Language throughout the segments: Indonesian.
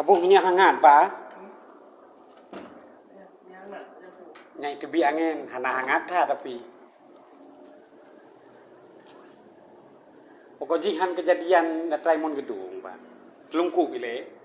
Abang minyak hangat, Pak. Nyai tebi angin, hana hangat ha tapi. Pokok jihan kejadian Raimon Gedung, Pak. Kelungku gile.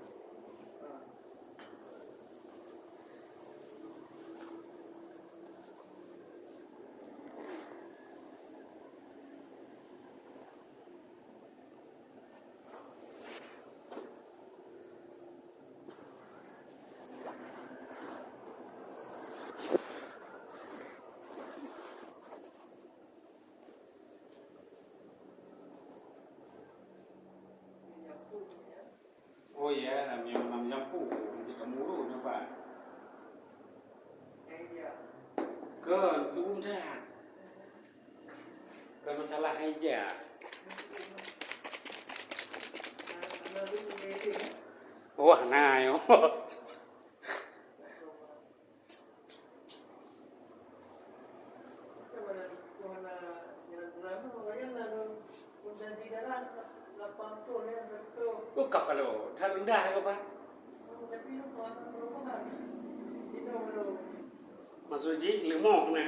Oh iya, yang jampu, jika muru nih Pak. Kan, sudah. Kan masalah aja. Wah, nah yo. Kalau tak rendah ke Pak? Masuk ji lemok nih.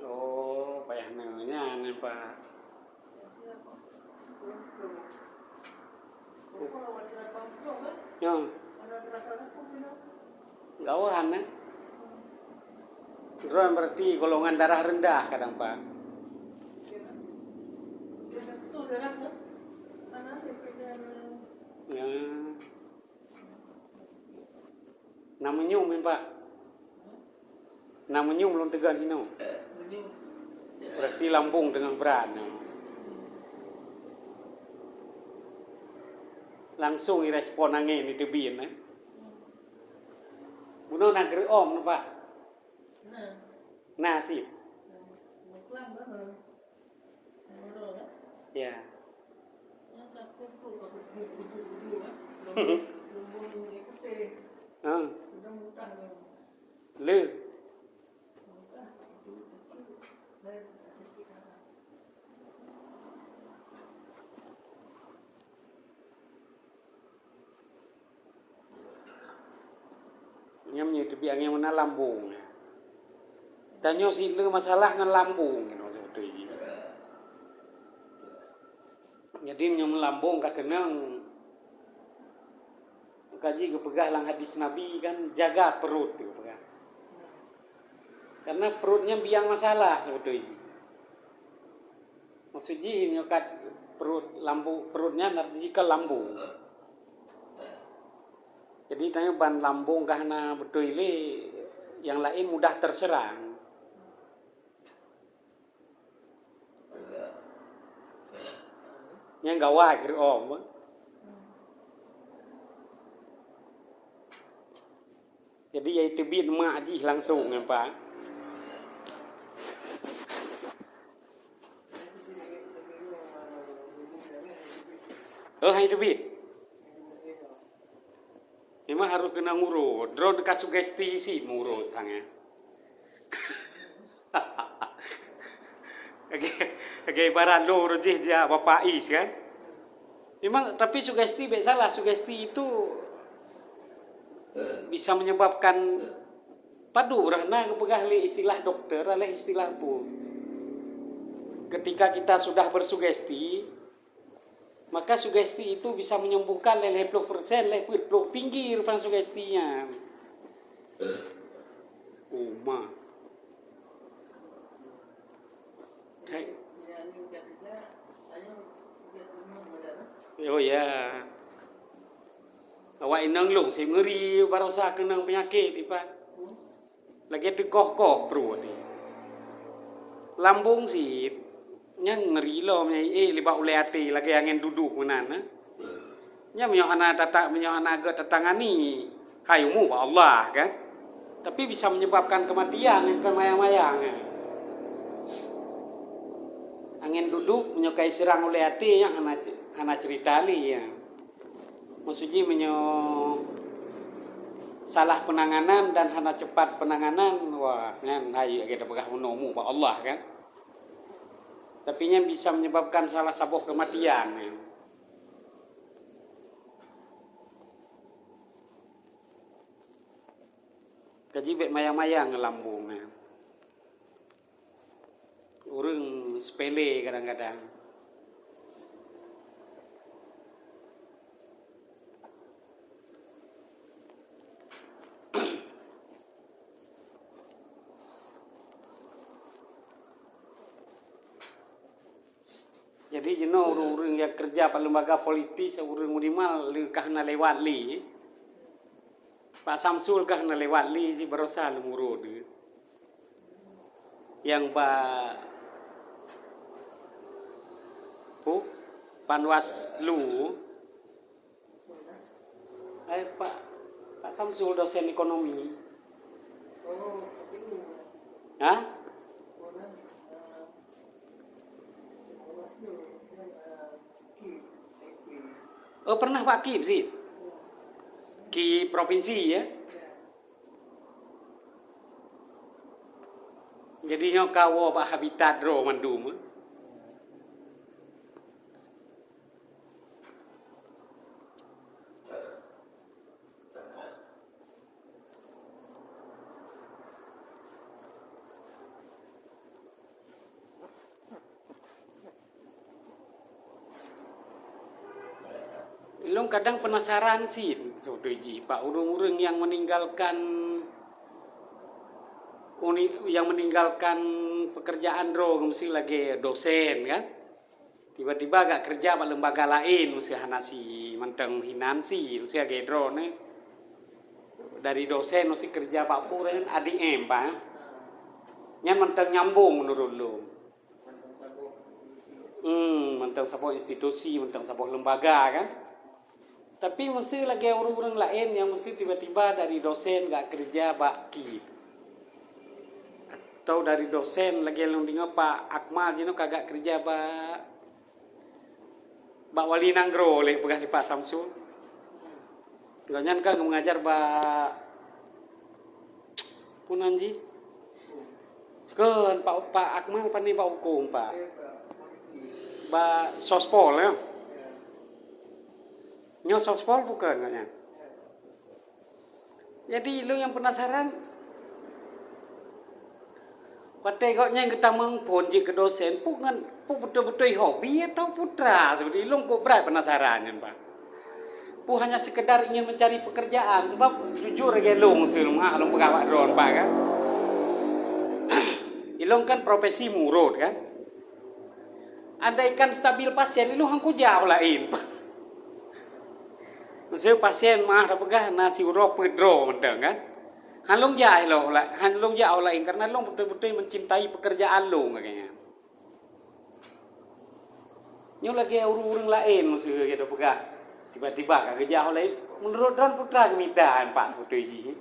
Oh, payah nanya nih Pak. Ya. Gawan nih. Itu berarti golongan darah rendah kadang Pak. Ya. Namanya Pak. Namanya belum tegan ini. Berarti lambung dengan berat. Langsung irespon angin di tebin. Bunuh nak om Pak. Nah sih. Ya. Lư. Nyam như tebi angin mana lambung. Tanyo si lư masalah ngan lambung gitu seperti ini. Jadi nyam lambung kakenang kaji kepegah lang hadis Nabi kan jaga perut gitu kan. Karena perutnya biang masalah seperti ini. Maksudnya nyokat perutnya nanti ke lambung. Jadi tanya ban lambung karena betul ini yang lain mudah terserang. Yang gawai kira om. Jadi ya itu biar mak aji langsung ya Pak. Oh itu biar. Memang harus kena ngurus. Drone kasugesti sih ngurus sangat. Kayak ibarat lo rojih dia bapak is kan. Memang tapi sugesti salah. Sugesti itu bisa menyebabkan padu karena kepegah istilah dokter oleh istilah pun. Ketika kita sudah bersugesti, maka sugesti itu bisa menyembuhkan 50%, lebih tinggi rupa sugestinya. Uma. Oh ya. Awak inang lu si ngeri barosa kena penyakit Pak. Lagi dekoh-koh perut ni. Lambung sih yang ngeri lo menyai libat oleh hati lagi angin duduk menan. Nya menyohana agak tetangani hayumu Pak Allah kan. Tapi bisa menyebabkan kematian yang kemayang-mayang. Angin duduk menyukai serang oleh hati yang hana cerita li ya. Maksudnya salah penanganan dan hana cepat penanganan wah kan hayu kita pegah menomu Pak Allah kan. Tapi nya bisa menyebabkan salah sabuh kematian. Ya. Kaji bet mayang-mayang ngelambung. Urang sepele kadang-kadang. Jadi jenuh urang-urang yang kerja pada lembaga politis, urang minimal kahna lewat li. Pak Samsul kahna lewat li si berusaha lumurud. Yang Panwaslu, Pak Samsul dosen ekonomi. Hah? Oh pernah Pak Kip sih? Ki provinsi ya? Jadi nyokawo Pak habitat ro mandum. Ilung kadang penasaran sih, Sodoji, Pak urang-urang yang meninggalkan pekerjaan ro mesti lagi dosen kan. Tiba-tiba agak kerja pada lembaga lain mesti hanasi menteng hinansi mesti agak dro nih. Dari dosen mesti kerja Pak Puren adik Pak. Nya menteng nyambung menurut lo. Menteng sebuah institusi, menteng sebuah lembaga kan. Tapi mesti lagi orang-orang lain yang mesti tiba-tiba dari dosen gak kerja baki. Atau dari dosen lagi yang dengar Pak Akmal jino kagak kerja Pak Wali Nanggro oleh pegah di Pak Samsul. Ganyan kan mengajar Pak Punanji. Sekarang Pak Akmal pani Pak Hukum Pak. Pak Sospol ya. Nyo sospol bukan katanya. Jadi lu yang penasaran kategoknya yang kita mengponji ke dosen bukan betul-betul hobi atau putra seperti lu kok berat penasaran kan Pak. Hanya sekedar ingin mencari pekerjaan sebab jujur aja lu rumah lu pegawai drone Pak kan. Ilung kan profesi murut kan. Andaikan stabil pasien lu hangku jauh lain Pak. Maksudnya pasien mah pegah nasi urop pedro menteng kan. Halung jauh loh lah, halung jauh lain karena lo betul-betul mencintai pekerjaan lo kayaknya. Nyo lagi urung-urung lain maksudnya gitu pegah. Tiba-tiba kagak jauh lain. Menurut Don putra kemitaan Pak sebetulnya.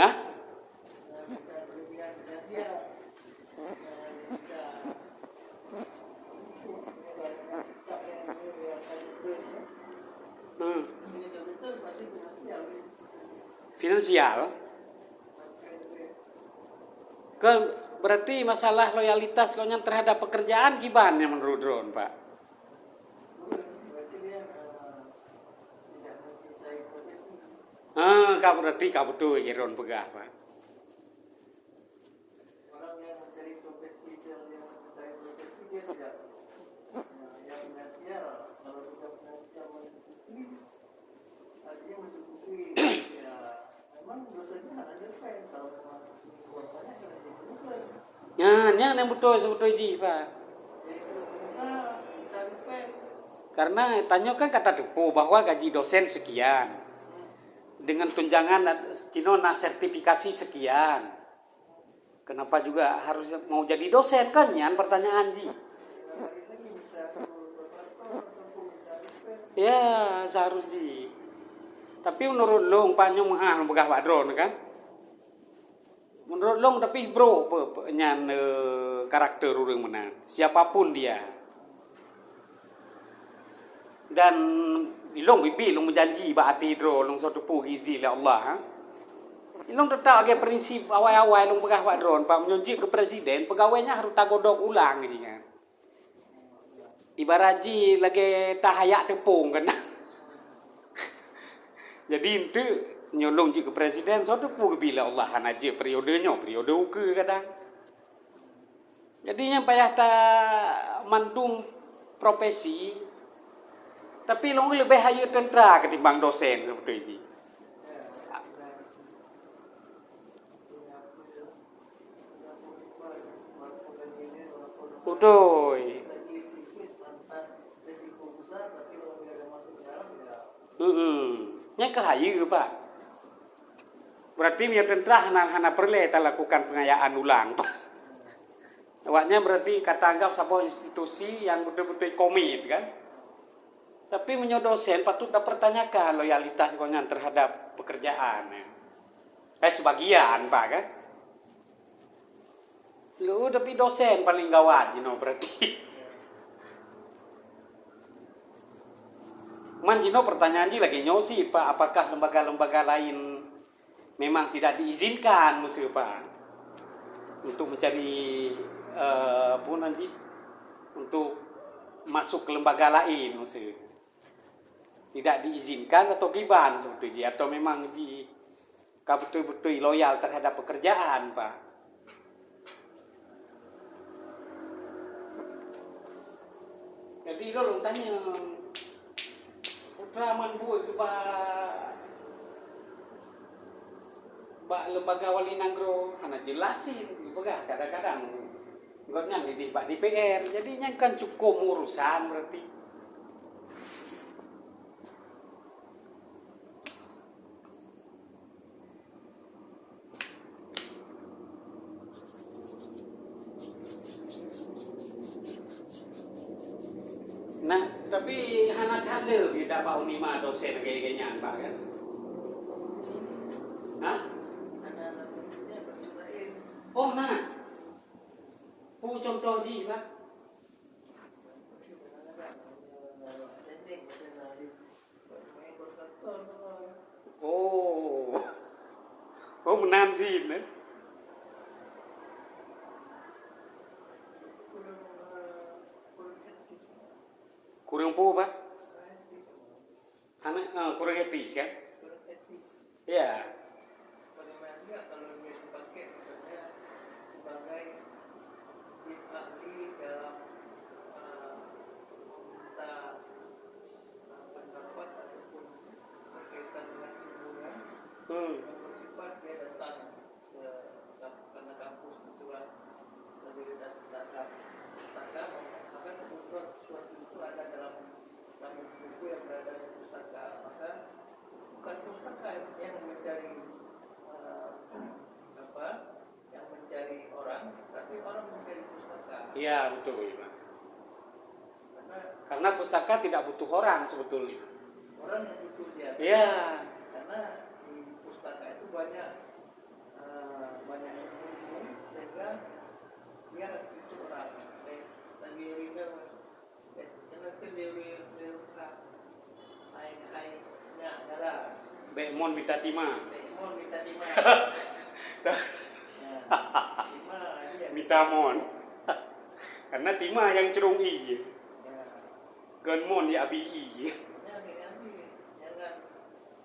Hah? Finansial kan berarti masalah loyalitas kau terhadap pekerjaan gimana menurut Ron Pak? Kau berarti kau betul ya Ron pegah Pak. Yang betul sebetulnya Pak. Karena tanya kan kata Depo bahwa gaji dosen sekian dengan tunjangan Cinona sertifikasi sekian. Kenapa juga harus mau jadi dosen kan? Yan pertanyaan Ji. Ya seharusnya. Tapi menurut lo panjang begah Pak Dron kan? Menurut long tapi bro nyan karakter orang mana siapapun dia dan long bibi long menjanji baati dro long suatu pu gizi oleh Allah long tetap agak prinsip awal-awal long pegah Pak Dron Pak menjanji ke presiden pegawainya harus tagodok ulang gitu kan ibarat lagi tahayak tepung kan jadi itu nyolong je ke presiden suatu pun bila Allah han aja periodenya periode uke kadang. Jadinya payah ta mandung profesi tapi long lebih hayu tentera ketimbang dosen seperti ini. Betul. Nya kehayu Pak. Berarti dia tentera hana perlu kita lakukan pengayaan ulang Pak. Awaknya berarti kata anggap sebuah institusi yang betul-betul komit kan. Tapi menurut dosen patut dipertanyakan loyalitas konyan terhadap pekerjaan. Sebagian Pak kan. Lu tapi dosen paling gawat berarti. Manjino pertanyaan ji lagi nyosi Pak, apakah lembaga-lembaga lain memang tidak diizinkan musuh Pak untuk mencari untuk masuk ke lembaga lain musuh tidak diizinkan atau giban seperti itu atau memang ji kau betul-betul loyal terhadap pekerjaan Pak. Jadi lo tanya Raman buat ke lembaga wali nanggro hana jelasin begah kadang-kadang godnya di Pak DPR jadinya kan cukup urusan berarti. Nah, tapi hanat ada kita Pak Unima dosen kayak-kayaknya Pak kan? Hah? Oh nah, pu contoh ji Pak. Oh menan sih ne? Kurang pu Pak? Anak kurang etis kan? Ya. Bagaimana kalau dia dipakai misalnya sebagai ahli dalam meminta pendapat ataupun berkaitan dengan hubungan yang bersifat dia datang karena kampus kebetulan lalu dia datang pustaka maka kebetulan sesuatu itu ada dalam buku yang berada di pustaka maka bukan pustaka yang mencari yang mencari orang tapi orang mencari pustaka. Iya betul Pak. Karena pustaka tidak butuh orang sebetulnya. Orang yang butuh dia. Iya. Karena di pustaka itu banyak ilmu sehingga dia harus butuh orang. Lagi ringan, karena kediri hai-hainya adalah. Bekmon minta timah. Minta mon. Karena timah yang cerung i. Gonmon ya abi i. Jangan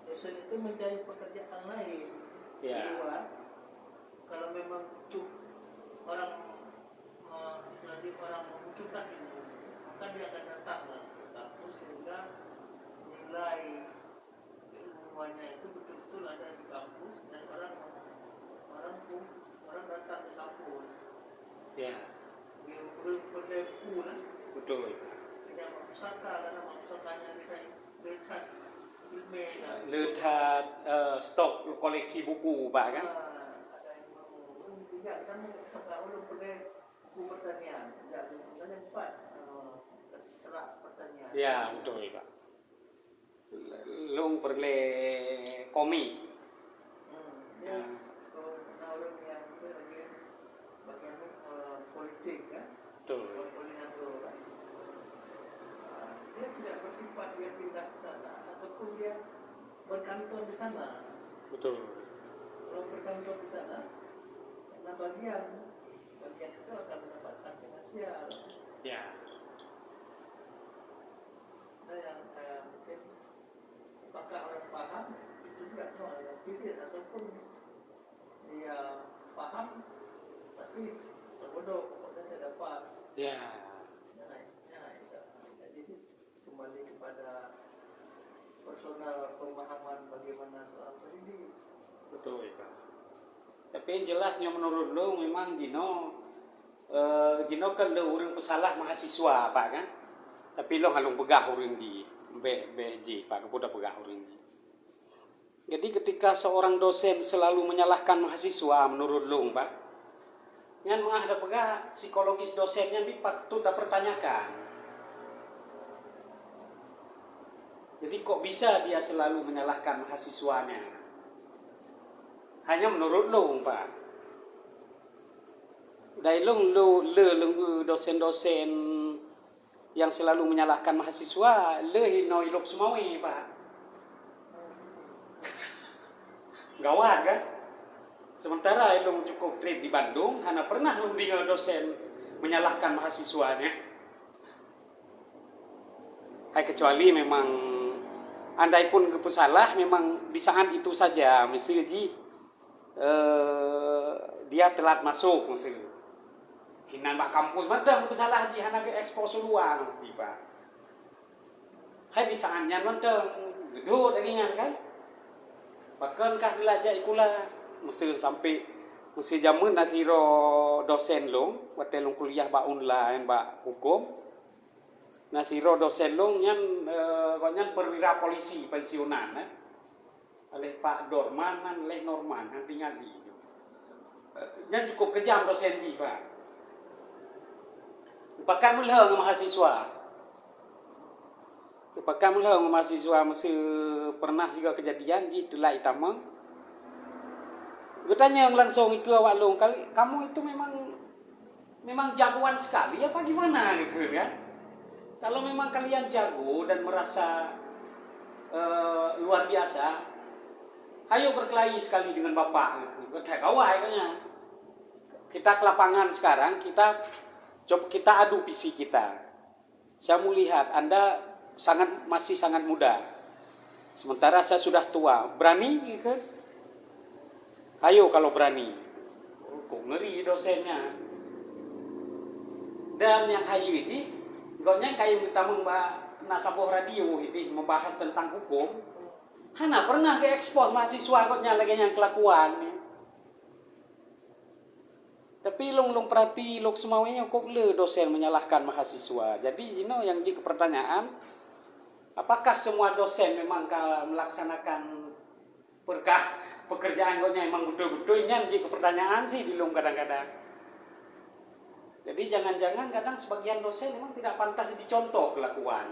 dosen itu mencari pekerjaan lain di luar. Kalau memang butuh orang istilahnya orang membutuhkan ilmu, maka dia akan datang ke kampus sehingga nilai ilmuannya itu betul-betul ada di kampus dan orang datang ke kampus. Ya. Dia berlepu kan? Betul. Tidak pusaka karena pusakanya bisa lihat email. Lihat stok koleksi buku Pak kan? Ada yang mau tidak kan pusaka belum boleh buku pertanian. Tidak ada empat setelah pertanian. Ya betul Pak. Long perle komi. Ya. Kalau yang itu lagi bagian politik kan? Betul. Koordinator kan? Dia tidak bersifat dia pindah ke sana ataupun dia berkantor di sana. Betul. Kalau berkantor di sana, karena bagian itu akan mendapatkan finansial. Ya. Nah yang mungkin apakah orang paham itu juga soal yang Tapi jelasnya menurut lo memang Gino kan lo orang pesalah mahasiswa Pak kan. Tapi lo halung pegah orang di BJ Pak, kepada pegah orang di. Jadi ketika seorang dosen selalu menyalahkan mahasiswa menurut lo Pak, yang menghadap pegah psikologis dosennya di Pak tu tak pertanyakan. Jadi kok bisa dia selalu menyalahkan mahasiswanya? Hanya menurut lo Pak. Dari lo dosen-dosen yang selalu menyalahkan mahasiswa, le hino ilok semawi Pak. Gawat kan? Sementara lo cukup trip di Bandung, hanya pernah lo dengar dosen menyalahkan mahasiswanya. Kecuali memang andai pun kepesalah, memang di saat itu saja, misalnya dia telat masuk, misalnya. Hinan bak kampus, madang kepesalah ji, hanya ke ekspos luang, misalnya Pak. Di saatnya madang, gedut lagi kan? Bahkan kah dilajak ikulah, misalnya sampai jamun nasiro dosen lo, waktu lo kuliah bak online, bak hukum. Nasiro dosen long nyan perwira polisi pensiunan oleh Pak Dorman oleh Norman tinggal di nyan cukup kejam dosen ji Pak. Pakai mula dengan mahasiswa mesti pernah juga kejadian ji itulah itamang. Gue tanya langsung ke awak long, kamu itu memang jagoan sekali apa gimana gitu kan? Kalau memang kalian jago dan merasa luar biasa, ayo berkelahi sekali dengan Bapak. Kayak kawah kayaknya. Kita ke lapangan sekarang, kita adu visi kita. Saya melihat Anda masih sangat muda. Sementara saya sudah tua. Berani kan? Ayo kalau berani. Kok ngeri dosennya. Dan yang hayu ini Goknya kayak kita nasabuh radio ini membahas tentang hukum, hana pernah ke ekspos mahasiswa goknya lagi yang kelakuan. Tapi long perhati semaunya kok le dosen menyalahkan mahasiswa. Jadi yang jadi pertanyaan, apakah semua dosen memang melaksanakan pekerjaan goknya memang betul-betul? Ini jadi pertanyaan sih di kadang-kadang. Jadi jangan-jangan kadang sebagian dosen memang tidak pantas dicontoh kelakuan.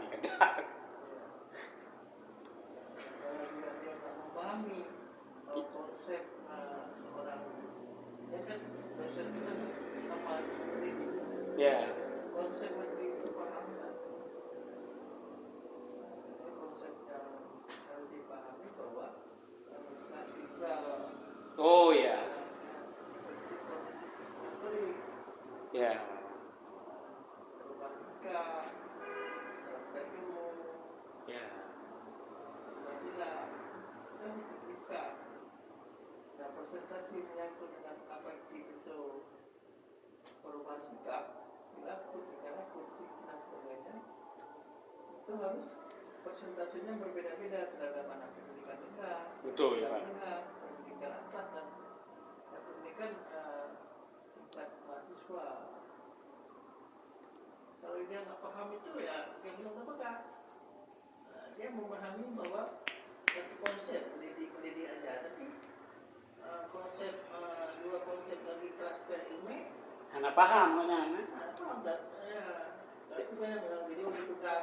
Memahami konsep orang, ya kan dosen kita sama seperti itu. Ya. Konsep itu paham kan? Konsep yang harus dipahami bahwa kita. Oh ya. Ya. Ya. Nah, presentasi menyangkut dengan apa itu perubahan sikap, perilaku, bicara, kursi dan sebagainya, itu harus presentasinya berbeda-beda terhadap anak pendidikan rendah, betul ya Pak. pendidikan atas dan pendidikan tingkat mahasiswa. Kalau dia nggak paham itu ya kayak belum apa-apa. Dia memahami bahwa satu konsep mendidik aja, tapi konsep dua konsep lagi transfer ilmu. Anak paham kan? Paham tak? Ya, tapi banyak bilang video dibuka,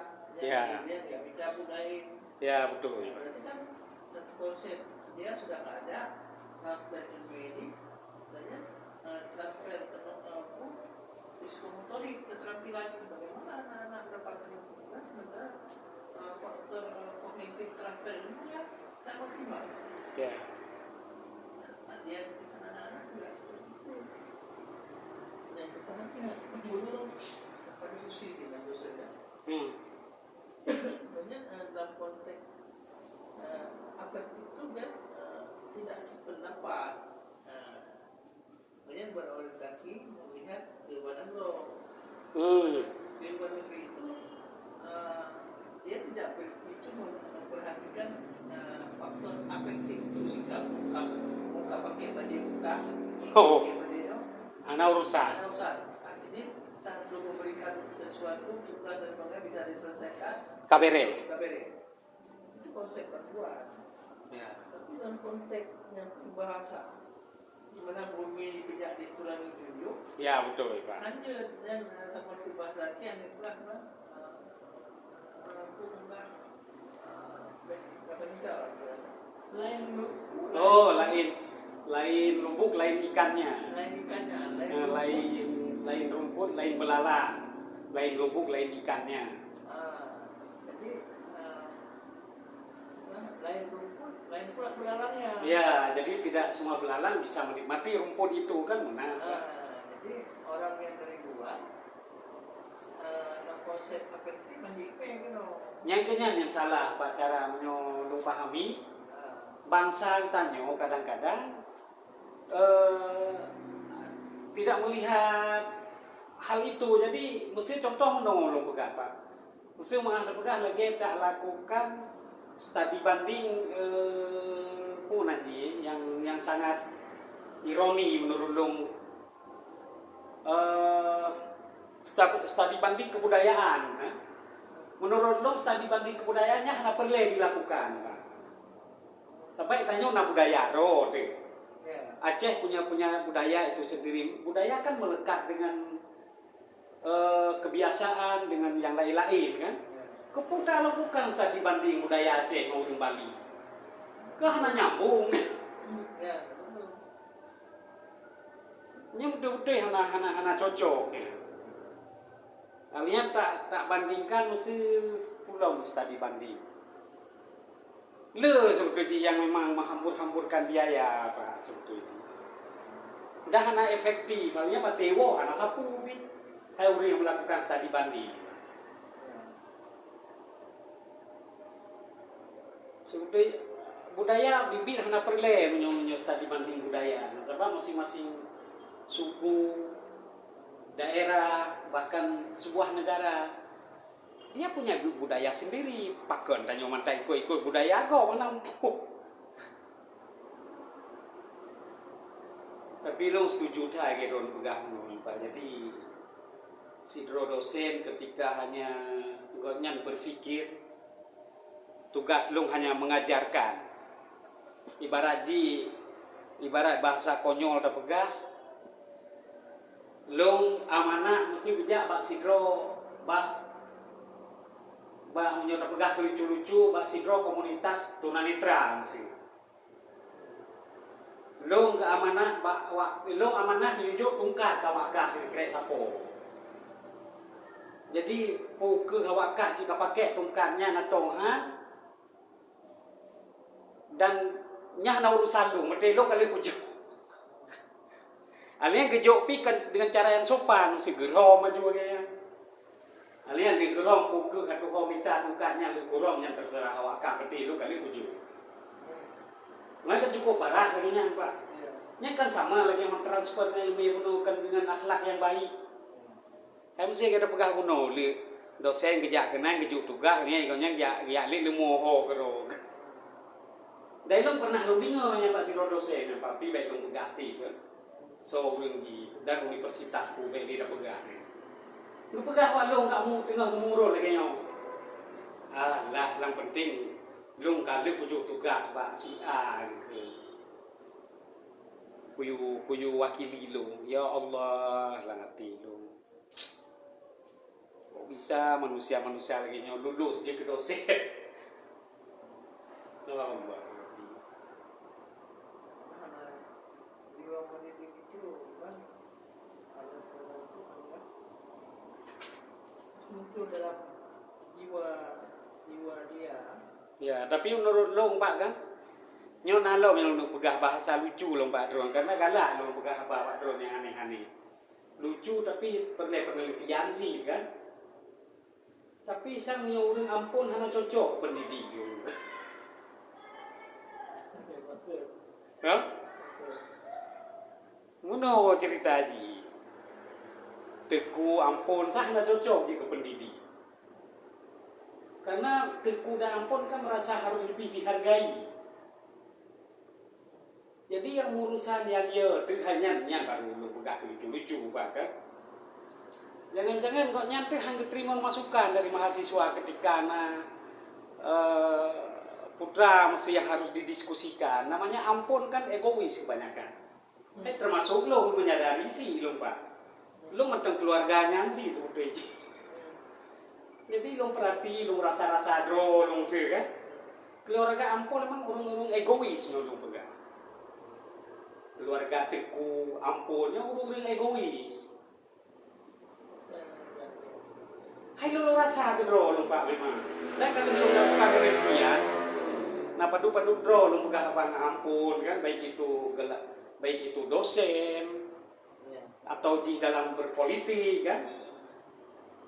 ya. Dia nggak bisa bukain. Ya betul. Berarti kan satu konsep dia sudah nggak ada transfer ilmu ini, banyak transfer psikomotorik keterampilan bagaimana anak-anak mendapatkan informasi sementara faktor kognitif transfer ilmunya tak maksimal. Ya. Dia anak-anak juga seperti itu. Yang pertama dulu pada diskusi dengan dosennya. Banyak dalam konteks afektif itu kan tidak sependapat. Banyak berorientasi melihat Irwan Agro. Irwan Agro itu dia tidak begitu memperhatikan Oh, beliau anak urusan. ada urusan. Artinya saat belum memberikan sesuatu tugas dan sebagainya bisa diselesaikan. Kabere. KBR itu konsep terbuat. Ya. Tapi dalam konteks yang bahasa di mana bumi dipijak di tulang tunjuk, Ya betul Pak. hanya dan seperti bahasa latihan itu lah menentukan bahasa misal lain Oh, lain lubuk, lain ikannya. lain ikannya Lain rumput, lain belalang. Lain lubuk, lain ikannya. jadi lain rumput lain pula belalangnya. Ya, jadi tidak semua belalang bisa menikmati rumput itu kan benar. Jadi orang yang dari luar konsep efektif masih pengen Yang yang salah Pak cara menyolong pahami bangsa tanyo kadang-kadang tidak melihat hal itu. Jadi mesti contoh menolong pegah Pak. Mesti menganggap pegah lagi tak lakukan studi banding pun aja yang sangat ironi menurut long studi banding kebudayaan. Menurut long studi banding kebudayaannya hanya perlu dilakukan Pak. Sampai tanya na budaya roh deh. Aceh punya budaya itu sendiri. Budaya kan melekat dengan kebiasaan dengan yang lain-lain kan. Keputar lakukan studi banding budaya Aceh maupun Bali. Karena nyambung. ya Nya betul-betul hana cocok. Ya. Kalian tak bandingkan mesti pulau studi banding. Seperti yang memang menghambur-hamburkan biaya Pak seperti itu. Dah hana efektif, halnya Pak Tewo, anak sapu ni. Hai yang melakukan studi banding. Seperti budaya bibit hana perle menyo studi banding budaya. Sebab masing-masing suku, daerah, bahkan sebuah negara dia punya budaya sendiri. Pakon tanya mantai ikut budaya kau mana empuh. Tapi lo setuju tak geron pegang Pak. Jadi sidro dosen ketika hanya godnya berpikir tugas lo hanya mengajarkan. Ibarat bahasa konyol tak pegah. Long amanah mesti bijak bak sidro bak menyoda pegah lucu-lucu bak sidro komunitas tunanetra mesti. Long amanah long amanah diujuk tungkat kawakah kira sapo. Jadi ke kawakah jika pakai tungkatnya natongan dan nyah na urusan lu mesti lo kali ujuk. Alian gejok pi dengan cara yang sopan, si gerom aja kayaknya. Alian di gerom pukul atau kau minta tungkatnya lu gerom yang terserah awak peti lu kali ujuk. Mereka cukup parah kalinya Pak. Ini kan sama lagi mentransfer ilmu kan dengan akhlak yang baik. Kami sih kita pegah kuno, dosen gejak kena gejuk tugas ni, kau yang ya li moho kerong. Dah ilmu pernah lu bingung ya Pak si dosen, Pak pi baik lu pegah sih kan. So tinggi dan universitas ku baik dia pegah. Lu pegah walau kamu tengah umur lagi nyo. Lah, yang penting lu kali pujuk tugas Pak si A gitu. Kuyu wakili lu. Ya Allah, lah ngati lu. Kok bisa manusia lagi nyo lulus dia ke dosen. Allah. muncul dalam jiwa dia. Ya, tapi menurut lo Pak kan, nyo nalo yang lo pegah bahasa lucu lo Pak Drone karena galak lo pegah Pak Drone yang aneh-aneh. Lucu tapi perlu penelitian sih kan. Tapi sang orang ampun hanya cocok pendidik juga. Hah? Ngono cerita aja. Teku ampun sah hanya cocok di ke pendidik. Karena teku dan ampun kan merasa harus lebih dihargai. Jadi yang urusan yang ya tu hanya baru lu pegang lucu-lucu kan. Jangan-jangan kok nyantai hanya terima masukan dari mahasiswa ketika putra mesti yang harus didiskusikan. Namanya ampun kan egois kebanyakan. Termasuk lo menyadari sih lo Pak. Lo tentang keluarganya sih sebetulnya. Jadi lo perhati, lo rasa-rasa dro, lo sih kan. Keluarga ampun memang orang-orang egois lo pegang. Keluarga teku ampunnya orang-orang egois. Hai lo rasa ke dro lo Pak memang. Dan kalau lo bukan kerepian, nah padu-padu dro lo bukan apa ampun kan, baik itu dosen atau di dalam berpolitik kan.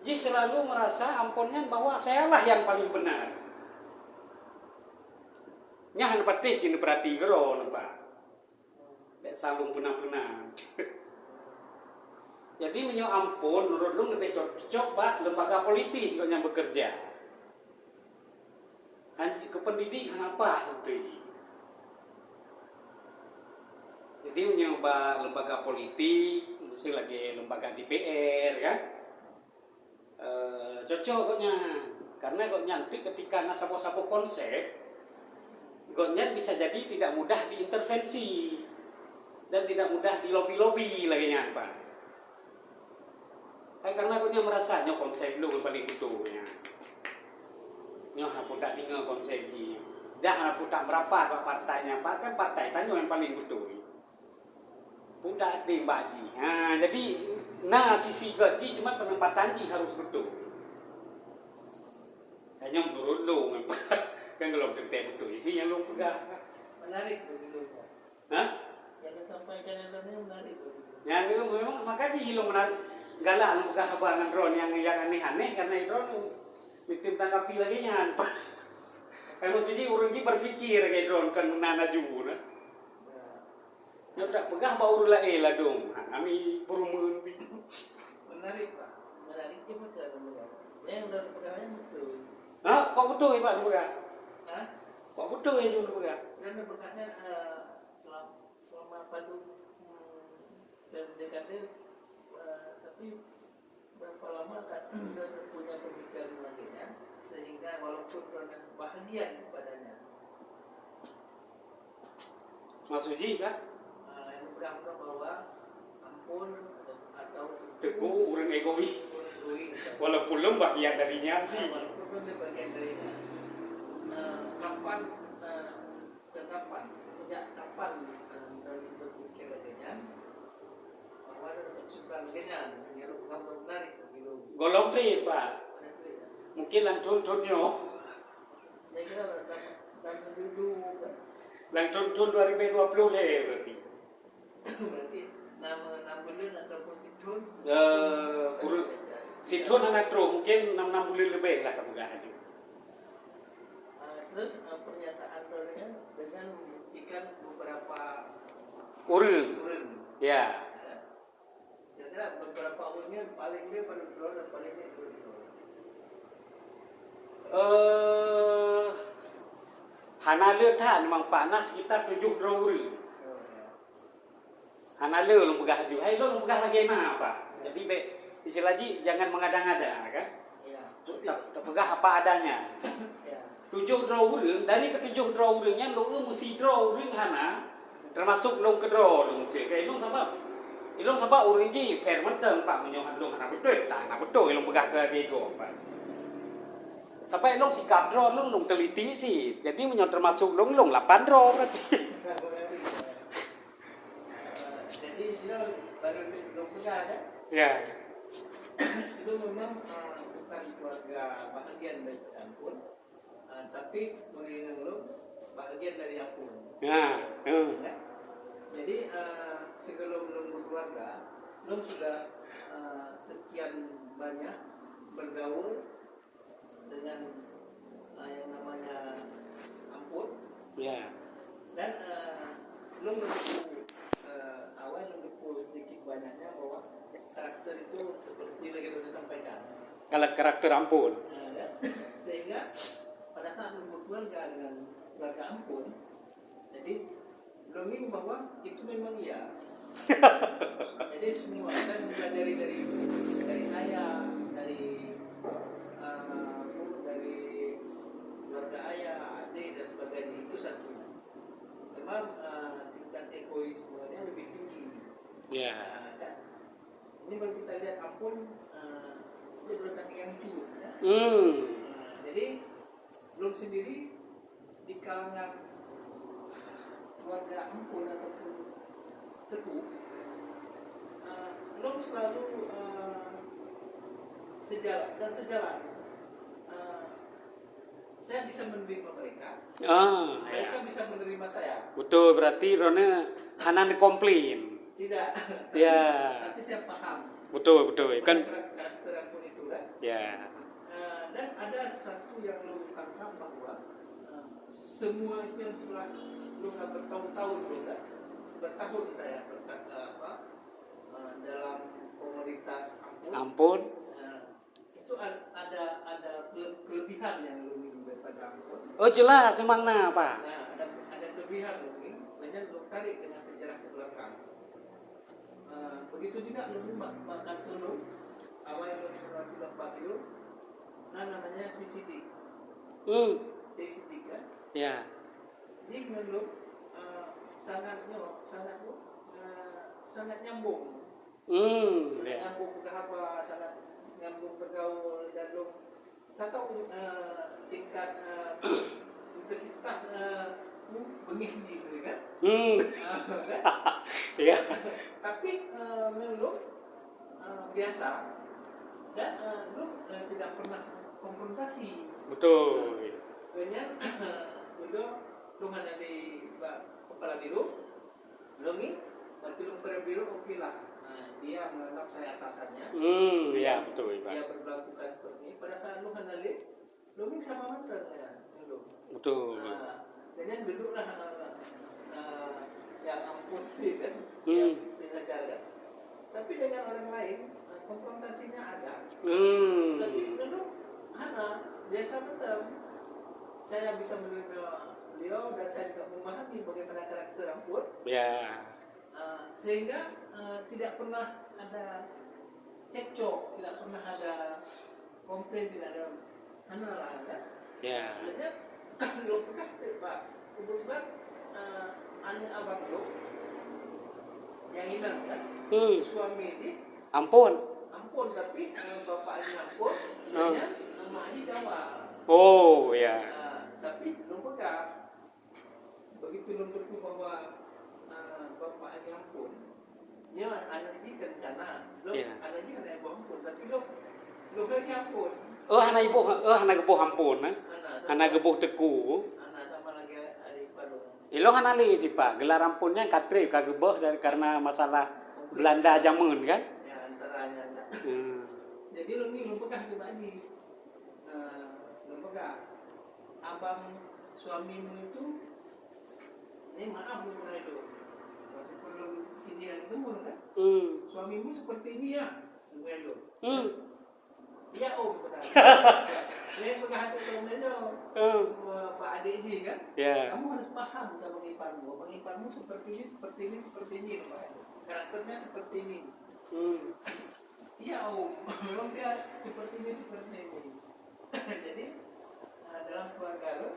Jadi selalu merasa ampunnya bahwa saya lah yang paling benar. Nyahan patih jin perhati gero lo Pak. Kayak salung pernah-pernah. Jadi menyo ampun menurut lu lebih cocok Pak lembaga politis yang bekerja. Ke pendidikan apa seperti. Jadi menyoba lembaga politik, mesti lagi lembaga DPR kan. Cocok koknya. Karena koknya nanti ketika sapo-sapo konsep, koknya bisa jadi tidak mudah diintervensi dan tidak mudah dilobi-lobi lagi Pak. Karena punya merasanya konsep lu paling butuhnya. Nyoh aku tak dengar konsepnya. Dah aku tak merapat pak partainya, pak kan partai tanya yang paling butuh. Pudak di baji. Nah, jadi sisi gaji cuma penempatan ji harus betul. Hanya menurut lu kan kalau tertentu betul isinya lu pegang. Menarik begitu. Hah? Jangan sampaikan yang menarik. Ya memang makanya lu menarik. Galak lu gak abangan drone yang aneh-aneh karena drone bikin tanggapi lagi nyan. Kan mesti orang ji berpikir kayak drone kan menana juga. Ya udah pegah bau lah dong. Kami perumahan. Menarik Pak. Menarik itu betul namanya. Yang udah pegawainya betul. Hah? Kok betul ya Pak pegah? Hah? Kok betul ya cuma pegah? Dan pegahnya selama padu dan dekade tapi berapa lama kan sudah punya pemikiran lainnya sehingga walaupun dengan bahagia kepadanya. Mas Uji kan? Yang berangkat bahwa ampun atau teguh orang egois. Walaupun lo bagian darinya sih. Walaupun lo bagian darinya. Kapan sejak kapan dari berpikir adanya bahwa ada tersukan dengan yang menarik gitu. Golong tri Pak. Mungkin lantun-tunyo. Saya kira dan dulu Lantun 2020 berarti. berarti nama bulan ataupun situn. Situn anak tro mungkin 6 bulan lebih lah kamu gak ada. Terus pernyataan dengan membuktikan beberapa Urun. Ya. Kira-kira beberapa urunnya paling dia pada drone dan paling dia itu. Hana le than memang panas kita 7 urun. Hana le lu pegah ju. Hai lu pegah lagi apa? Jadi istilahnya jangan mengada-ngada kan? Iya. Tak pegah apa adanya. 7 urun dari ke 7 urunnya lu mesti urun hana termasuk lu ke lu mesti kayak lu sebab urun ji fair menteng Pak menyohan lu hana betul tak hana betul lu pegah ke diego Pak. Sampai long sikap drone long teliti sih. Jadi termasuk long 8 drone berarti. Jadi dia baru long pegang ya. Ya. Itu memang bukan keluarga bahagian dari ampun, tapi mengingat lo bahagian dari ampun. Ya. Jadi sebelum lo berkeluarga, lo sudah sekian banyak bergaul dengan yang namanya ampun. Ya. Dan lo mendukung awal mendukung sedikit banyaknya bahwa karakter itu seperti lagi sudah disampaikan. Kalau karakter ampun. Sehingga pada saat berkeluarga dengan keluarga ampun, jadi belum learning bahwa itu memang iya. Jadi semua saya mempelajari dari ayah, dari dari keluarga ayah, adik dan sebagainya, itu satu. Memang tingkat egoismenya lebih tinggi. Ya. Dan ini baru kita lihat ampun, dia bertandingan lucu. Ya. Jadi belum sendiri di kalangan keluarga ampun ataupun teguh, belum selalu sejalan. Saya bisa menerima mereka, mereka bisa menerima saya. Betul, berarti Rona hanan komplain. Tidak. Ya. Tapi saya paham. Betul kan. Karakter ampun itu kan. Ya. Dan ada satu yang lu tangkap bahwa semua itu yang setelah lu bertahun-tahun bertahun saya dalam komunitas ampun. Itu ada kelebihan yang lu daripada ampun. Oh jelas, semangna Pak. Nah, ada kelebihan mungkin, banyak lu tarik dengan sejarah ke belakang. Begitu juga lu makan telur, awal yang lu pernah bilang itu, namanya CCD. CCD kan? Ya. Jadi menurut sangat nyambung. Nyambung berapa, sangat nyambung bergaul dan lu saya tahu tingkat intensitas bengih gitu kan? Kan? Iya. Tapi menurut biasa dan lu tidak pernah konfrontasi. Betul. Banyak itu lu hanya di kepala biru, lu nih, waktu lu kepala biru oke lah. Dia menganggap saya atasannya. Iya betul Pak. Dia berlakukan seperti ini. Pada saat lu hanya lihat, lu nih sama mantan ya, lu. Betul. Dan duduklah yang ampun sih kan, yang negara. Tapi dengan orang lain konfrontasinya ada. Tapi dulu biasa betul. Saya bisa menerima beliau dan saya juga memahami bagaimana karakter ampun. Ya. Sehingga tidak pernah ada cekcok, tidak pernah ada komplain, tidak ada ada. Ya. Jadi lo pernah Pak, kebetulan anak abang lo yang hilang kan, suami ini ampun tapi bapaknya ampun, dan namanya Jawa. Oh ya. Tapi lo pegang, begitu lo bertemu bahwa bapaknya ampun, dia anak ini rencana, lo anak ini anak ibu ampun, tapi lo kan ampun. Anak ibu ampun, anak gebuh teku. Anak sama lagi adik baru. Ilo kan ali sih Pak, gelar ampunnya katri kagebeh dari karena masalah Belanda zaman kan? Ya antaranya. Jadi lu pegang pribadi. Lu pegang. Abang suamimu itu, ini maaf lu pernah itu. Masih perlu ini yang temur kan? Suamimu seperti ini ya, lu. Iya om benar. Ini pegang hati temennya. Pak adik ini kan? Yeah. Kamu harus paham tentang Bang Iparmu seperti ini, Pak. Karakternya seperti ini. Iya om, memang dia seperti ini. Jadi dalam keluarga lo,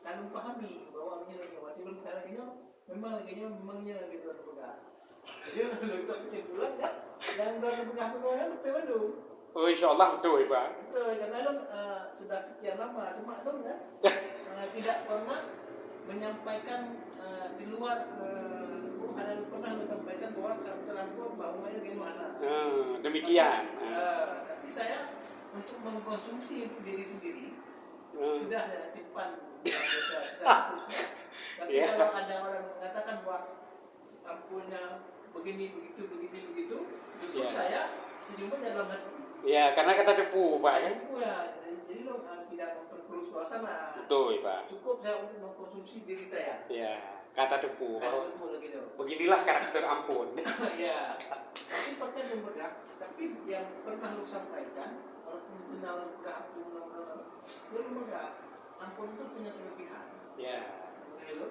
kamu pahami bahwa waktu belum sekarang ini memangnya gitu pegang. Jadi untuk kesimpulan kan, yang pegang kan Bandung. Oh insyaallah betul Pak. Betul, karena dong sudah sekian lama cuma dong kan tidak pernah menyampaikan di luar hanya pernah menyampaikan bahwa karakter aku baunya gimana. Demikian. Tapi saya untuk mengkonsumsi untuk diri sendiri sudah simpan sudah. Tapi kalau ada orang mengatakan bahwa ampunnya begini begitu, justru saya senyumnya dalam hati. Ya, karena kata tepu, Pak kan? Tepu ya, jadi lo tidak memperkeruh suasana. Betul, Pak. Cukup saya untuk mengkonsumsi diri saya. Ya, kata tepu. Beginilah karakter ampun. Ya, tapi pakai lembaga. Tapi yang pernah lo sampaikan, walaupun kenal ke ampun, lo lembaga, ampun itu punya kelebihan. Ya. Lo,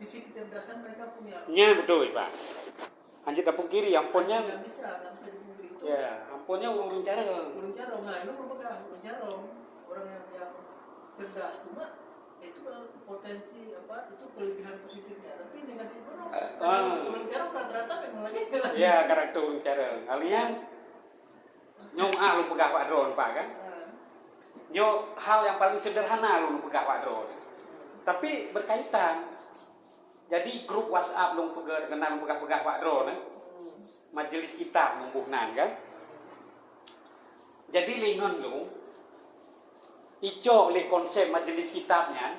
sisi kecerdasan mereka punya. Nya betul Pak. Anjir dapur kiri ampunnya. Nggak bisa dipungkiri itu. Ya, ampunnya urung cara. Urung jarong, nah itu merupakan urung jarong. Orang yang cerdas, cuma itu potensi apa? Itu kelebihan positifnya. Tapi negatifnya, urung jarong rata-rata memang lagi. Ya, karakter urung cara. Kalian nyong lu pegah Pak Drone Pak kan? Nyo hal yang paling sederhana lu pegah Pak Drone. Tapi berkaitan. Jadi grup WhatsApp lu kenal pegah Pak Drone majelis kitab membuhnan kan. Jadi lingon lu ico oleh konsep majelis kitabnya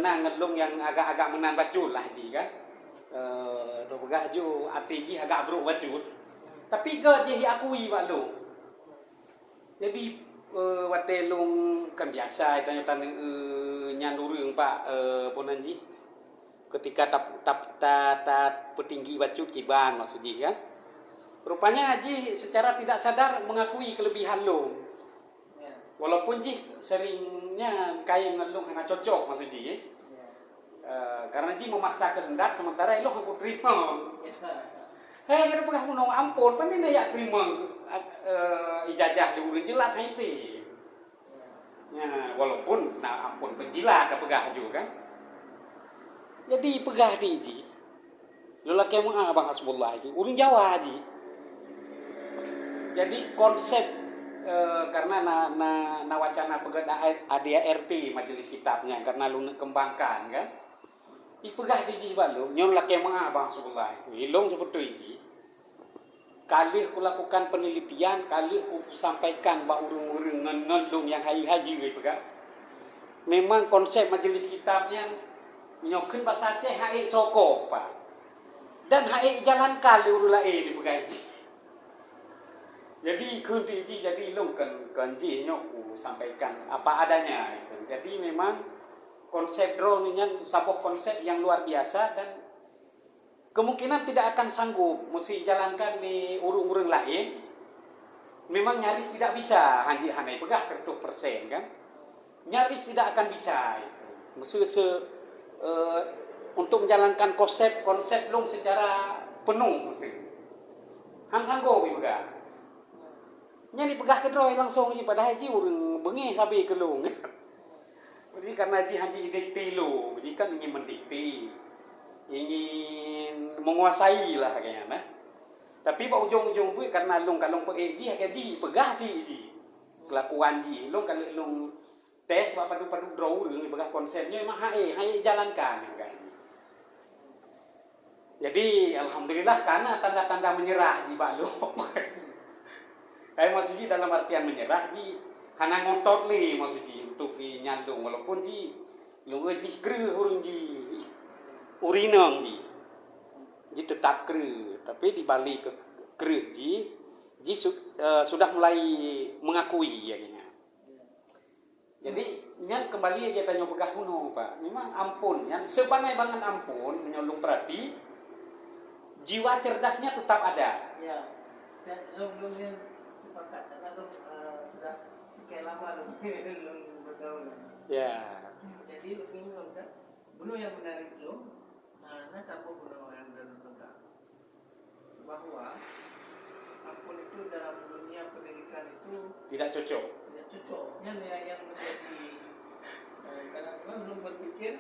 ngelung yang agak-agak menan bacul lah ji kan. Do pegah ju ati ji agak bro bacul. Tapi ke je akui Pak lu. Jadi wate lung kan biasa tanya nyandurung Pak ponanji ketika tap petinggi bacut kiban maksudnya kan rupanya Haji secara tidak sadar mengakui kelebihan lo walaupun Ji seringnya kayak ngelung anak cocok maksudnya karena Ji memaksa kehendak sementara lo aku terima hei kira pernah menong ampun penting ya terima ijazah di urun jelas itu ya walaupun nah ampun penjilat pegah juga kan jadi pegah di ji lelaki yang abang hasbullah ini urun Jawa ji jadi konsep karena na wacana pegah ADART majelis kitabnya karena lu kembangkan kan ipegah di ji balu nyon lelaki yang abang hasbullah ilong seperti ini kali aku lakukan penelitian kali aku sampaikan bahwa urung-urung ngelung yang haji gitu kan memang konsep majelis kitabnya nyokin bahasa Aceh hae soko Pak dan hae jalan kali urula di begaji jadi kunti ji jadi long kan ji nyoku sampaikan apa adanya itu jadi memang konsep drone ini sebuah konsep yang luar biasa dan kemungkinan tidak akan sanggup mesti jalankan di urung-urung lain memang nyaris tidak bisa haji hanai pegah 100% kan nyaris tidak akan bisa itu mesti untuk menjalankan konsep long secara penuh mesti han sanggup pegah nya dipegah kedoi langsung pada haji urung bengi sampai ke long jadi karena haji dikti lo jadi kan ingin mendikti ingin menguasai lah kayaknya nah. Tapi pak ujung-ujung pun karena long kalong ji haji pegah sih ji kelakuan ji long kalau long tes padu draw pegah konsepnya emang hae jalankan kan. Jadi alhamdulillah karena tanda-tanda menyerah ji pak lo kayak maksudnya dalam artian menyerah ji hana ngotot li maksudnya untuk nyandung walaupun ji lo ji kru urung ji urinong ji tetap kru tapi dibalik ke kru ji sudah mulai mengakui ya kayaknya jadi nyan kembali kita nyoba pegah kuno Pak memang ampun nyan sebangai-bangan ampun menyolong perhati jiwa cerdasnya tetap ada ya belum sepakat karena sudah sekian lama belum bergaul ya jadi bingung kan bunuh yang menarik belum nah sambung bunuh yang benar bahwa ampun itu dalam dunia pendidikan itu tidak cocok yang menjadi karena memang belum berpikir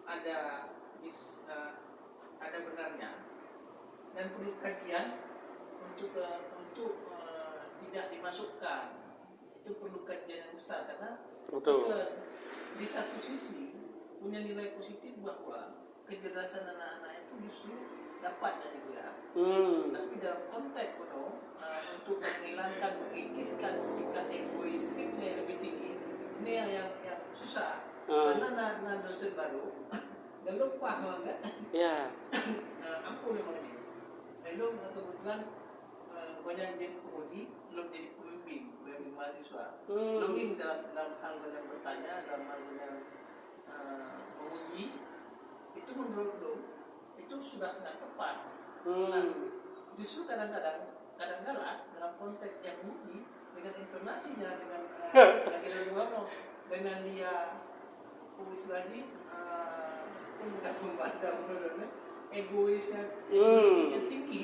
ada benarnya dan perlu kajian untuk tidak dimasukkan itu perlu kajian yang besar karena di satu sisi punya nilai positif bahwa kecerdasan anak-anak itu justru dapat dari dia tapi dalam konteks untuk menghilangkan mengikiskan tingkat egoistiknya yang lebih tinggi ini yang susah karena dosen baru dan lupa kan ya ampun memang ini lalu kebetulan banyak jadi penguji belum jadi pembimbing mahasiswa belum dalam hal yang bertanya dalam hal yang menguji itu menurut lo itu sudah sangat tepat justru kadang-kadang dalam konteks yang menguji dengan intonasinya dengan dia puisi lagi bukan pembaca menurutnya egoisnya yang tinggi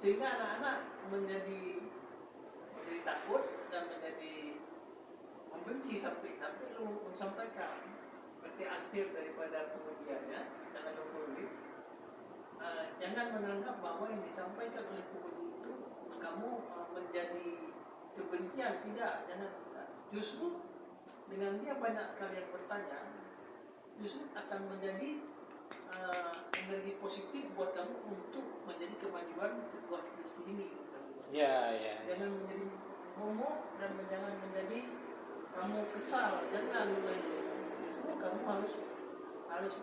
sehingga anak-anak menjadi takut dan menjadi membenci sampai lu sampaikan berarti akhir daripada pengujiannya jangan nunggu jangan menganggap bahwa yang disampaikan oleh penguji itu kamu menjadi kebencian, tidak, jangan. Justru dengan dia banyak sekali yang bertanya justru akan menjadi energi positif buat kamu untuk menjadi kemajuan sebuah skripsi ini. Jangan menjadi momok dan jangan menjadi kamu kesal, jangan. Justru kamu harus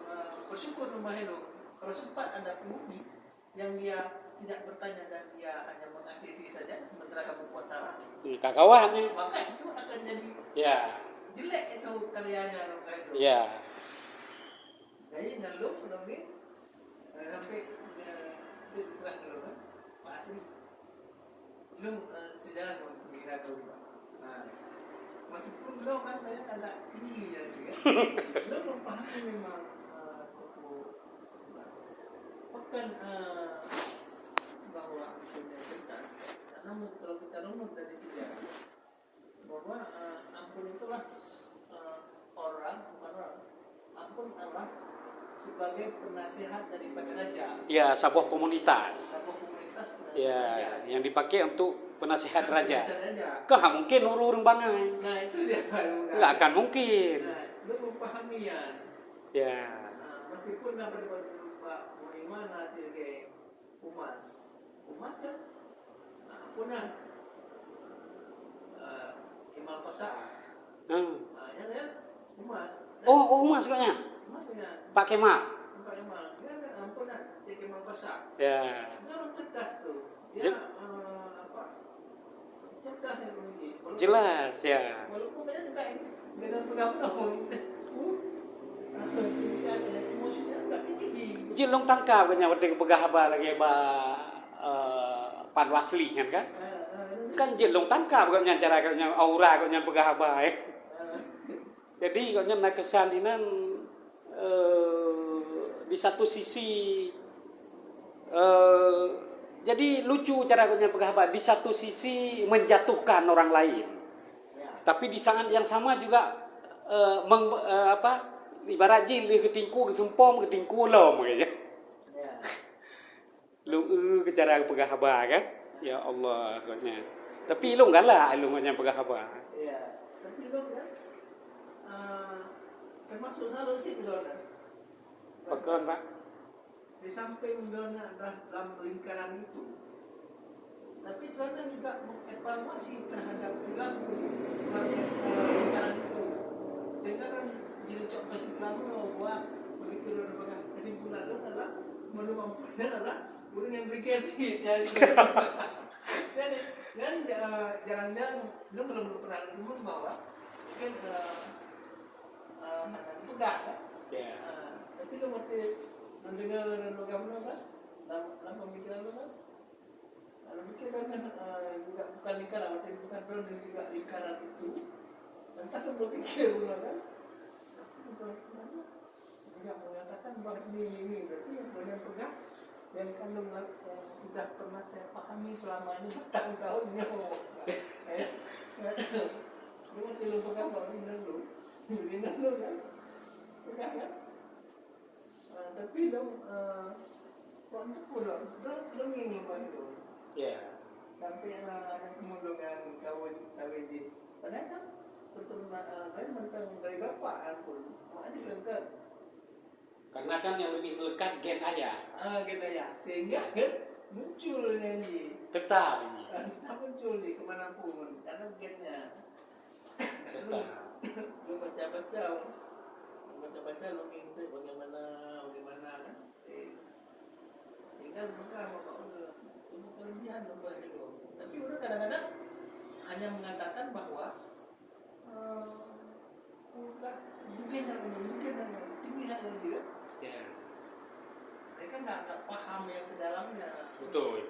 bersyukur rumah itu. Kalau sempat ada penguji yang dia tidak bertanya dan dia hanya mengasisi saja sementara kamu buat salah, kakawan nih, maka itu akan jadi jelek itu karyanya rumah itu. Jadi ngeluh lebih sampai bukan ngeluh kan, asli lu sejarah mengira tuh. Nah, meskipun lo kan saya agak tinggi jadi kan, lo belum paham memang bukan bahwa punya tentang karena kalau kita runut dari sejarah bahwa ampun itulah ampun adalah sebagai penasihat daripada raja. Ya, sebuah komunitas. Ya, yang dipakai untuk penasihat raja. Kah mungkin urung bangai. Nah, itu dia. Nggak akan mungkin. Nah, lu memahami ya. Meskipun dapat Pak Mulimana sebagai umas kan, ampunan Imam Kosa. Yang kan umas. Umas kayaknya. Pak Kemal. Dia kan ampunan di Imam Kosa. Ya. Dia orang cerdas tuh. Dia cerdas yang menguji. Jelas ya. Walaupun banyak juga ini dengan pegang-pegang. Emosinya enggak tinggi. Jilong tangkap kanya wadeng pegahaba lagi Pan Wasli kan? Kan jilong tangkap kanya cara kanya aura kanya pegahaba. Jadi kanya nak kesalinan di satu sisi jadi lucu cara kanya pegahaba, di satu sisi menjatuhkan orang lain. Tapi di saat yang sama juga ibarat jil ketingku kesempom ketingku lom kayaknya. Lu ke cara pegahaba kan? Ya Allah katanya. Tapi lu enggak lah lu nya pegahaba. Iya. Tapi lu kan termasuk selalu sih Dona. Pakon Pak. Di samping Dona dalam lingkaran itu. Tapi Dona juga mengevaluasi terhadap lingkaran itu. Sehingga kan jadi kesimpulan bahwa begitu Dona kesimpulan Dona adalah menurut adalah orang yang berkreatif. Dan jarang-jarang lu belum pernah ngomong bahwa mungkin itu enggak kan? Tapi lu mesti mendengar program lu kan? Dalam pemikiran lu kan? Kalau pikiran juga bukan lingkaran, maksudnya bukan benar juga lingkaran itu. Entah lu berpikir kan? Tidak mengatakan bahwa ini berarti yang benar pegang yang kandung sudah pernah saya pahami selama ini bertahun-tahunnya. Lu mesti lu pegang bahwa ini dulu kan? Pegang kan? Tapi dong untuk pulang dong ingin itu. Sampai ada kemundungan kawin di padahal kan keturunan lain mentang dari bapak pun mau aja kan? Karena kan yang lebih melekat gen ayah. Gen ayah sehingga kan muncul ini. Tetap ini. Tetap muncul di kemanapun karena gennya. Lu baca-baca lu minta bagaimana kan? Tinggal bukan untuk kelebihan lomba itu. Tapi udah kadang-kadang hanya mengatakan bahwa mungkin tidak juga. Mereka nggak paham yang ke dalamnya. Betul.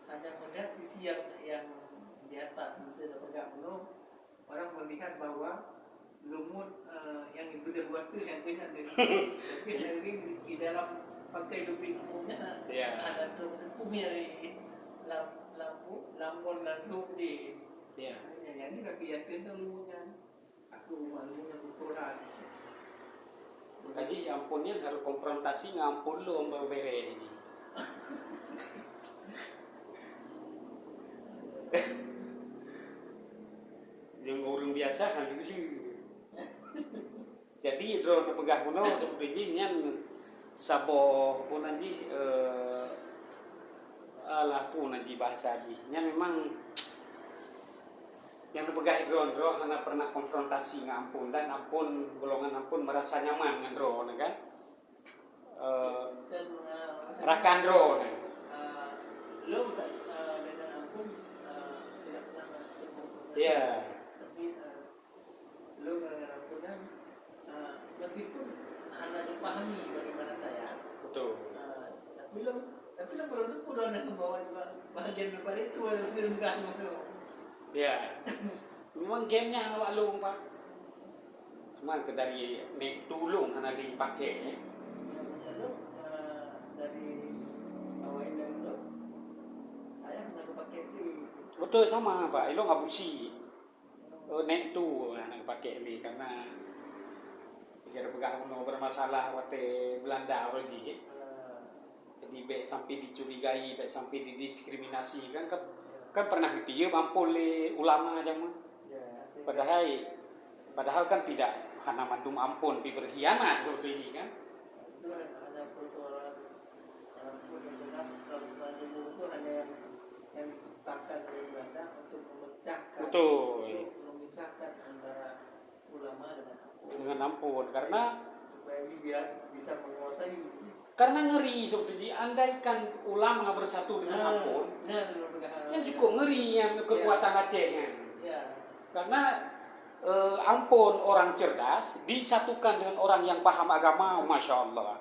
Hanya melihat sisi yang di atas, misalnya pegang belum. Orang melihat bahwa lumut yang sudah buat itu yang beda dengan tapi di dalam pakai dupin umumnya ada tuh kumir lampu lampon dan di yang ini kaki yakin tuh lumpuhnya aku malunya ukuran Jadi ampunnya harus konfrontasi ngampun lo mbak bere ini. Yang orang biasa kan gitu. Jadi drone pegah kuno seperti ini sabo pun nanti alah pun nanti bahasa nya memang yang dipegang drone karena pernah konfrontasi ngampun dan ampun golongan ampun merasa nyaman dengan drone kan rakan drone lo dengan ampun tidak pernah ketemu iya tapi lo dengan ampun kan meskipun hanya dipahami bagaimana saya betul tapi lo produk udah ke bawah juga bagian daripada itu walaupun enggak ya, memang gamenya awak lu pak, cuma ke dari nek tulung karena dipakai. Dari awal itu, saya pernah pakai itu. Betul sama pak, lo nggak busi. Nek tu anak pakai ini karena jika pegang no bermasalah waktu Belanda lagi. Jadi baik sampai dicurigai, baik sampai didiskriminasi kan pernah dia mampu oleh ulama aja mah. Padahal kan tidak hanya mandum ampun tapi berkhianat seperti ini kan. Itu ada persoalan itu hanya yang diciptakan oleh Belanda untuk memecahkan, untuk memisahkan antara ulama dengan ampun. Karena supaya dia bisa menguasai. Karena ngeri seperti andaikan ulama bersatu dengan ampun, yang cukup ngeri yang kekuatan Acehnya. Karena ampun orang cerdas disatukan dengan orang yang paham agama, masya Allah.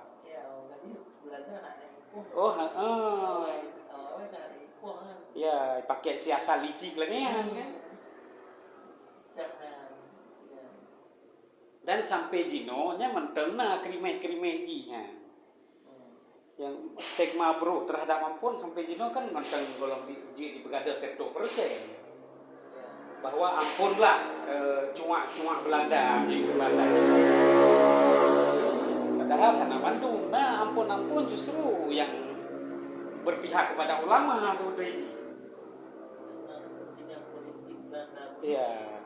Ya pakai siasat licik lagi kan. Dan sampai jinonya mentena krimeh-krimeh jinya. Yang stigma bro terhadap ampun sampai jino kan mantan golong diuji di pegada 1% bahwa ampunlah cuma Belanda gitu bahasanya. Padahal karena Bandung, nah ampun justru yang berpihak kepada ulama seperti ini. Iya.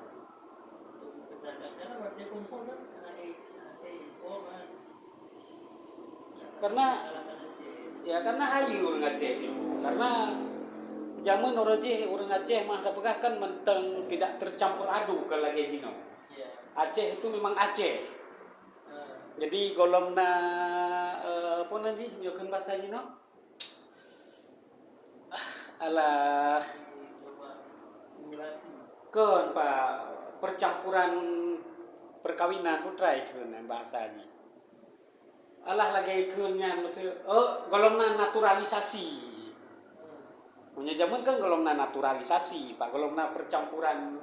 Karena hayu orang Aceh karena zaman orang Aceh mah pegah kan menteng tidak tercampur aduk kalau lagi gino. Aceh itu memang Aceh. Jadi golongna apa nanti nyokeun bahasa gino? Alah kan Pak percampuran perkawinan putra itu bahasanya. Alah lagi ikunnya maksud golongan naturalisasi. Punya zaman kan golongan naturalisasi, Pak. Golongan percampuran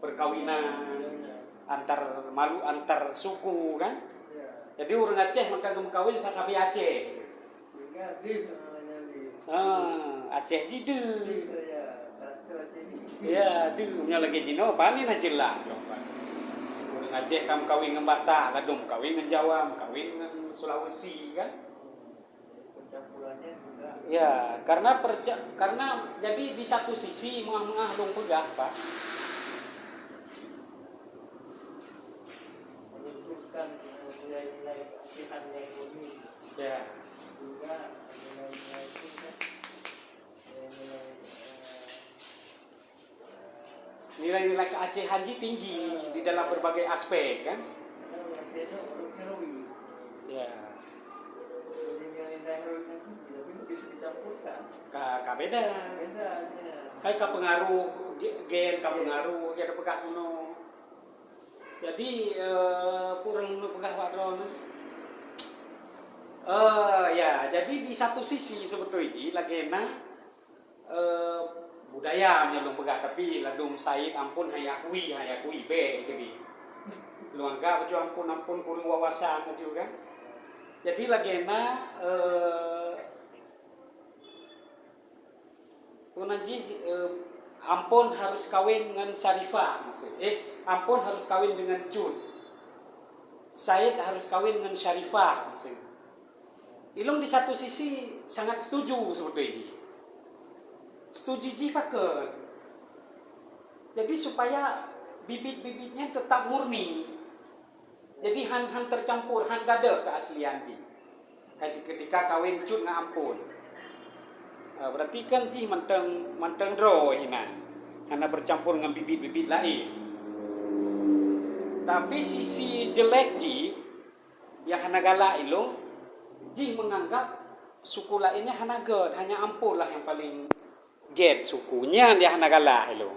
perkawinan antar suku kan. Jadi orang Aceh maka kawin sasabi Aceh. Aceh jidu. Ya, dunya lagi jino panin jelas dong, Pak. Orang Aceh kam kawin dengan Batak, kadung kawin dengan Jawa, kawin dengan Sulawesi kan? Pencampurannya juga. Ya, karena jadi di satu sisi mengah dong pegah Pak. Melunturkan nilai-nilai keasihan yang murni. Ya. Juga nilai-nilai itu kan nilai-nilai keacehan tinggi di dalam berbagai aspek kan? Ya. Beda. Kayak pengaruh gen pengaruh ada pegah kuno. Jadi kurang pegah wadon. Ya, jadi di satu sisi sebetulnya lagena budaya nyelung pegah tapi ladung Said ampun hayakui be jadi luangga baju ampun kurung wawasan juga. Jadi lagena Punaji ampun harus kawin dengan Syarifah maksud. Ampun harus kawin dengan Jun. Said harus kawin dengan Syarifah maksud. Ilung di satu sisi sangat setuju seperti ini. Setuju ji pakai. Jadi supaya bibit-bibitnya tetap murni. Jadi han tercampur, han gada keaslian ji. Ketika kawin Jun dengan ampun. Berarti kan ji manteng dro ina. Karena bercampur dengan bibit-bibit lain. Tapi sisi jelek ji yang hana galak ilung ji menganggap suku lainnya hana ged, hanya ampun lah yang paling get sukunya dia hana galak ilung.